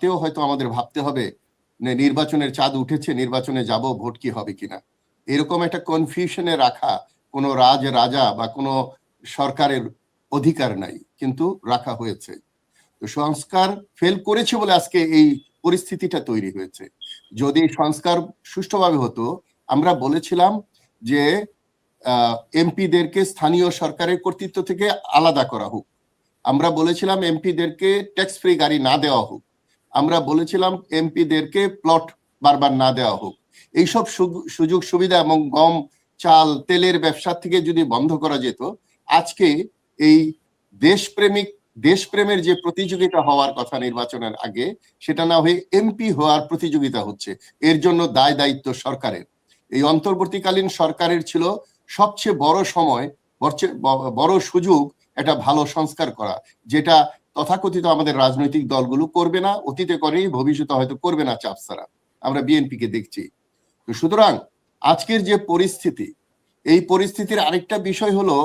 তেও হয়তো আমাদের ভাবতে হবে নির্বাচনের চাঁদ উঠেছে, নির্বাচনে যাব, ভোট কি হবে কিনা। এরকম একটা কনফিউশনে রাখা কোনো রাজা বা কোনো সরকারের অধিকার নাই, কিন্তু রাখা হয়েছে। তো সংস্কার ফেল করেছে বলে আজকে এই পরিস্থিতিটা তৈরি হয়েছে। যদি সংস্কার সুষ্ঠুভাবে হতো, আমরা বলেছিলাম যে এমপিদেরকে স্থানীয় সরকারের কর্তৃত্ব থেকে আলাদা করা হোক, আমরা বলেছিলাম এমপিদেরকে ট্যাক্স ফ্রি গাড়ি না দেওয়া হোক, আমরা বলেছিলাম এমপিদেরকে প্লট বারবার না দেওয়া হোক। এইসব সুযোগ সুবিধা এবং গম চাল তেলের ব্যবসা থেকে যদি বন্ধ করা যেত, আজকে এই দেশপ্রেমের যে প্রতিযোগিতা হওয়ার কথা নির্বাচনের আগে, সেটা না হয়ে এমপি হওয়ার প্রতিযোগিতা হচ্ছে। এর জন্য দায় দায়িত্ব সরকারের। এই অন্তর্বর্তীকালীন সরকারের ছিল সবচেয়ে বড় সময়, বড় সুযোগ একটা ভালো সংস্কার করা, যেটা তথাকথিত আমাদের রাজনৈতিক দলগুলো করবে না, অতীতে করেই, ভবিষ্যতে হয়তো করবে না চাপ ছাড়া। আমরা বিএনপিকে দেখছি। সুতরাং আজকের যে পরিস্থিতি, এই পরিস্থিতির আরেকটা বিষয় হলো,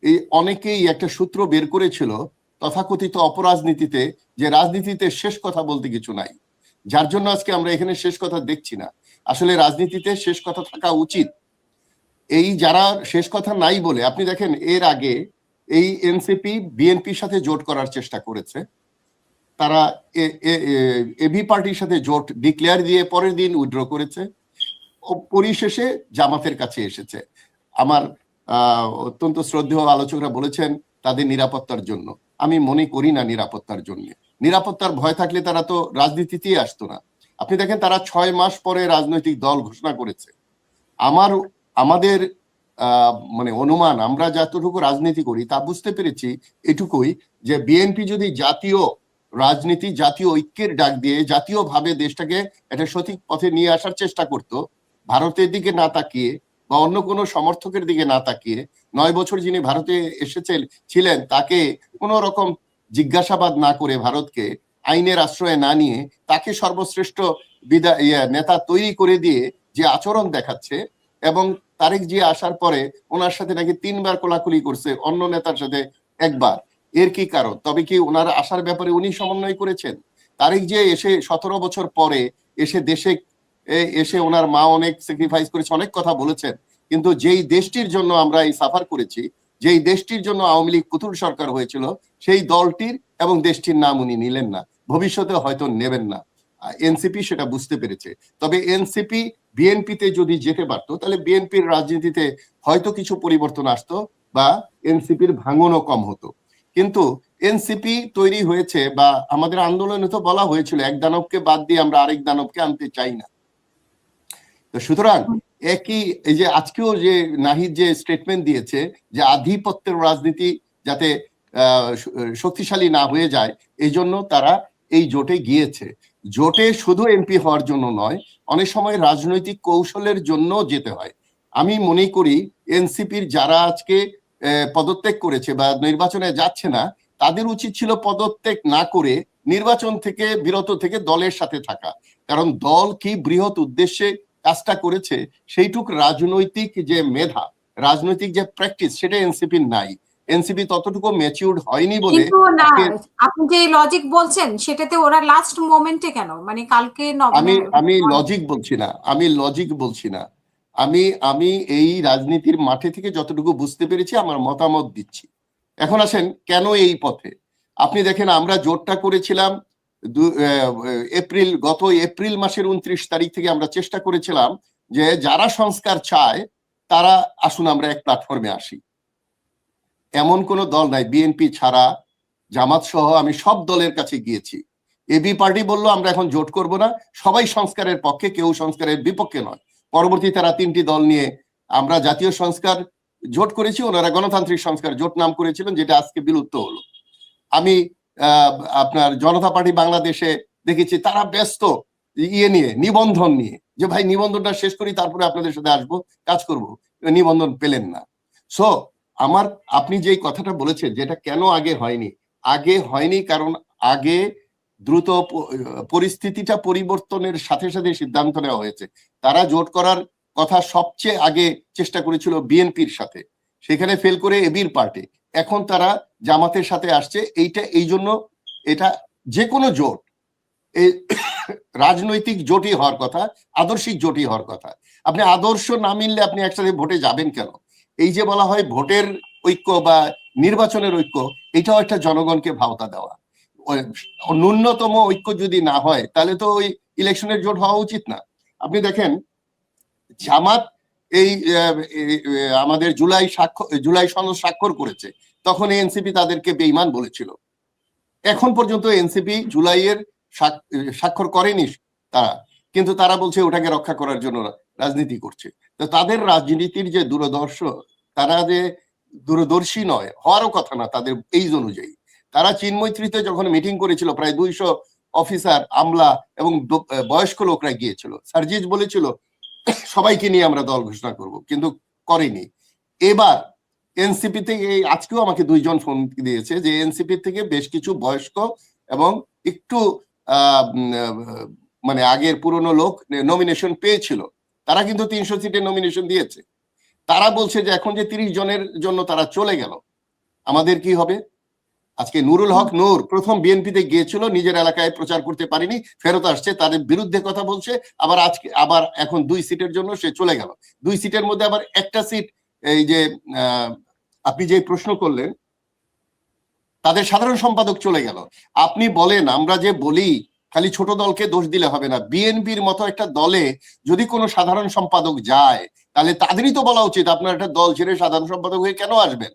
এই অনেকেই একটা সূত্র বের করেছিল তথাকথিত অপরাজনীতিতে, যে রাজনীতিতে শেষ কথা বলতে কিছু নাই, যার জন্য আজকে আমরা এখানে শেষ কথা দেখছি না। আসলে রাজনীতিতে শেষ কথা থাকা উচিত। এই যারা শেষ কথা নাই বলে, আপনি দেখেন এর আগে এই এনসিপি বিএনপির সাথে জোট করার চেষ্টা করেছে, তারা এবি পার্টির সাথে জোট ডিক্লেয়ার দিয়ে পরের দিন উইথড্র করেছে, পরিশেষে জামাতের কাছে এসেছে। আমার অত্যন্ত শ্রদ্ধেয় আলোচকরা বলেছেন তাদের নিরাপত্তার জন্য। আমি মনে করি না নিরাপত্তার জন্য। নিরাপত্তার ভয় থাকলে তারা তো রাজনীতিতেই আসতো না। আপনি দেখেন তারা 6 মাস পরে রাজনৈতিক দল ঘোষণা করেছে। আমাদের মানে অনুমান, আমরা যতটুকু রাজনীতি করি তা বুঝতে পেরেছি এটুকুই, যে বিএনপি যদি জাতীয় রাজনীতি, জাতীয় ঐক্যের ডাক দিয়ে জাতীয়ভাবে দেশটাকে একটা সঠিক পথে নিয়ে আসার চেষ্টা করত, ভারতের দিকে না তাকিয়ে বা অন্য কোনো সমর্থকের দিকে না তাকিয়ে, 9 বছর যিনি ভারতে ছিলেন তাকে কোনো রকম জিজ্ঞাসাবাদ না করে, ভারতকে আইনের আশ্রয়ে না নিয়ে, তাকে সর্বশ্রেষ্ঠ নেতা তৈরি করে দিয়ে যে আচরণ দেখাচ্ছে, এবং তারেক জিয়া আসার পরে ওনার সাথে নাকি 3 বার কোলাকুলি করছে, অন্য নেতার সাথে 1 বার। এর কি কারণ? তবে কি ওনার আসার ব্যাপারে উনি সমন্বয় করেছেন? তারেক জিয়া এসে 17 বছর পরে এসে দেশে এসে ওনার মা অনেক স্যাক্রিফাইস করেছে, অনেক কথা বলেছেন, কিন্তু যেই দেশটির জন্য আমরা এই সাফার করেছি, যেই দেশটির জন্য আওয়ামী লীগ পুতুল সরকার হয়েছিল, সেই দলটির এবং দেশটির নাম উনি নিলেন না, ভবিষ্যতে হয়তো নেবেন না। এনসিপি সেটা বুঝতে পেরেছে। তবে এনসিপি বিএনপিতে যদি যেতে পারতো, তাহলে বিএনপির রাজনীতিতে হয়তো কিছু পরিবর্তন আসতো বা এনসিপির ভাঙনও কম হতো। কিন্তু এনসিপি তৈরি হয়েছে, বা আমাদের আন্দোলনে তো বলা হয়েছিল এক দানবকে বাদ দিয়ে আমরা আরেক দানবকে আনতে চাই না। তো সুতরাং একই, এই যে আজকেও যে নাহিদ যে স্টেটমেন্ট দিয়েছে যে আধিপত্যের রাজনীতি যাতে শক্তিশালী না হয়ে যায়, এই জন্য তারা এই জোটে গিয়েছে। জোটে শুধু এমপি হওয়ার জন্য নয়, অনেক সময় রাজনৈতিক কৌশলের জন্য যেতে হয়। আমি মনে করি এনসিপির যারা আজকে পদত্যাগ করেছে বা নির্বাচনে যাচ্ছে না, তাদের উচিত ছিল পদত্যাগ না করে নির্বাচন থেকে বিরত থেকে দলের সাথে থাকা। কারণ দল কি বৃহৎ উদ্দেশ্যে কাজটা করেছে, সেইটুক রাজনৈতিক যে মেধা, রাজনৈতিক যে প্র্যাকটিস, সেটা এনসিপির নাই। এনসিপি ততটুকু ম্যাচিউরড হয়নি বলে। আপনি যে লজিক বলছেন সেটাতে ওরা লাস্ট মোমেন্টে কেন, মানে কালকে আমি লজিক বলছি না, আমি এই রাজনীতির মাঠে থেকে যতটুকু বুঝতে পেরেছি আমার মতামত দিচ্ছি। এখন আসেন কেন এই পথে। আপনি দেখেন আমরা জোটটা করেছিলাম গত এপ্রিল মাসের 29 তারিখ থেকে আমরা চেষ্টা করেছিলাম যে যারা সংস্কার চায় তারা আসুন আমরা এক প্ল্যাটফর্মে আসি। এমন কোন দল নাই বিএনপি ছাড়া, জামাত সহ আমি সব দলের কাছে গিয়েছি। এবি পার্টি বললো আমরা এখন জোট করব না, সবাই সংস্কারের পক্ষে, কেউ সংস্কারের বিপক্ষে নয়। পরবর্তী তারা 3টি দল নিয়ে আমরা জাতীয় সংস্কার জোট করেছি, ওনারা গণতান্ত্রিক সংস্কার জোট নাম করেছিলেন, যেটা আজকে বিলুপ্ত হলো। আমি আপনার জনতা পার্টি বাংলাদেশে দেখেছি তারা ব্যস্ত নিয়ে, নিবন্ধন নিয়ে, যে ভাই নিবন্ধনটা শেষ করি তারপরে আপনাদের সাথে আসবো, কাজ করব। নিবন্ধন পেলেন না। সো আপনি যে কথাটা বলেছেন যেটা কেন আগে হয়নি, কারণ আগে দ্রুত পরিস্থিতিটা পরিবর্তনের সাথে সাথে সিদ্ধান্ত নেওয়া হয়েছে। তারা জোট করার কথা সবচেয়ে আগে চেষ্টা করেছিল বিএনপির সাথে, সেখানে ফেল করে এবির পার্টি। এখন তারা জামাতের সাথে আসছে। এই জন্য এটা যে কোনো জোট, এই রাজনৈতিক জোটই হওয়ার কথা, আদর্শিক জোটই হওয়ার কথা। আপনি আদর্শ না মিললে আপনি একসাথে ভোটে যাবেন কেন? এই যে বলা হয় ভোটের ঐক্য বা নির্বাচনের ঐক্য, এটাও একটা জনগণকে ভাওতা দেওয়া। ন্যূনতম ঐক্য যদি না হয় তাহলে তো ওই ইলেকশনের জোট হওয়া উচিত না। আপনি দেখেন জামাত এই আমাদের জুলাই সনদ স্বাক্ষর করেছে, তখন এনসিপি তাদেরকে বেঈমান বলেছিল। এখন পর্যন্ত এনসিপি জুলাইয়ের স্বাক্ষর করেনি তারা, কিন্তু তারা বলছে ওটাকে রক্ষা করার জন্য রাজনীতি করছে। তো তাদের রাজনীতির যে তারা যে দূরদর্শী নয়, হওয়ারও কথা না তাদের এইজ অনুযায়ী। তারা চিন্মৈত্রীতে যখন মিটিং করেছিল, প্রায় 200 অফিসার, আমলা এবং বয়স্ক লোকরা গিয়েছিল। সার্জিস বলেছিল সবাইকে নিয়ে আমরা দল ঘোষণা করব, কিন্তু করেনি। এবার এনসিপি থেকে আজকেও আমাকে 2 জন ফোন দিয়েছে যে এনসিপি থেকে বেশ কিছু বয়স্ক এবং একটু মানে আগের পুরনো লোক নমিনেশন পেয়েছিল, তারা কিন্তু 300 সিটের নমিনেশন দিয়েছে। তারা বলছে যে এখন যে 30 জনের জন্য তারা চলে গেল, আমাদের কি হবে? আজকে নুরুল হক নূর প্রথম বিএনপিতে গিয়েছিল, নিজের এলাকায় প্রচার করতে পারেনি, ফেরত আসছে, তাদের বিরুদ্ধে কথা বলছে, আবার এখন 2 সিটের জন্য সে চলে গেল। 2 সিটের মধ্যে আবার একটা সিট, এই যে আপনি যে প্রশ্ন করলেন, তাদের সাধারণ সম্পাদক চলে গেল। আপনি বলেন, আমরা যে বলি খালি ছোট দলকে দোষ দিলে হবে না, বিএনপির মতো একটা দলে যদি কোনো সাধারণ সম্পাদক যায় তাহলে তাদেরই তো বলা উচিত আপনার একটা দল ছেড়ে সাধারণ সম্পাদক হয়ে কেন আসবেন।